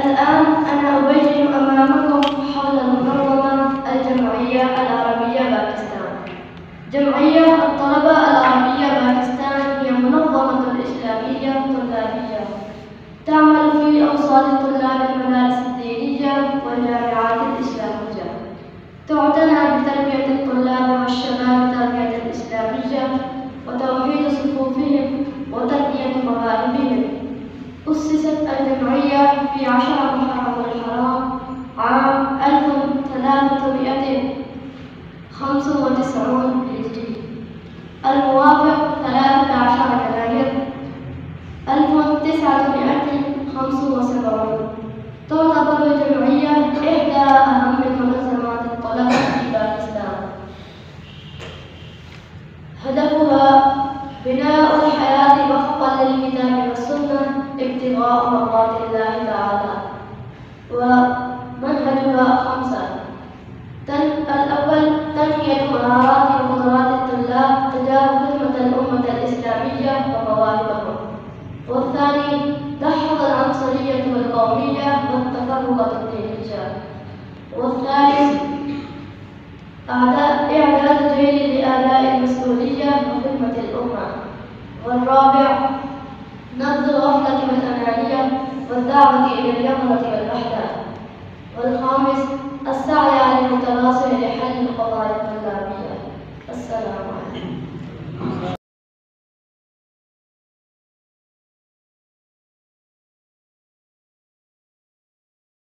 الآن أنا أبين أمامكم حول المنظمة الجمعية العربية باكستان. جمعية الطلبة العربية باكستان هي منظمة إسلامية طلابية تعمل في أوساط طلاب المدارس الدينية والجامعات الإسلامية. تعتنى بتربية الطلاب والشباب التربية الإسلامية وتوحيد صفوفهم وتنمية مواهبهم. أسست الجمعية في 10 محرم الحرام عام 1395 هجري، الموافق 13 يناير 1975. تعتبر الجمعية إحدى أهم منظمات الطلبة في باكستان. هدفها بناء الحياة وفقا للكتاب والسنة ابتغاء مرضات الله تعالى. ومنهجها 5: الأول تنمية مهارات وقدرات الطلاب تجاه خدمة الأمة الإسلامية ومواهبهم. والثاني دحض العنصرية والقومية والتفرقة الدينية. والثالث إعداد جيل لأداء المسؤولية وخدمة الأمة. والرابع نبذ الغفلة والأنانية والدعوة إلى اليقظة والوحدة. والخامس السعي على المتواصل لحل القضايا الطلابية. السلام عليكم.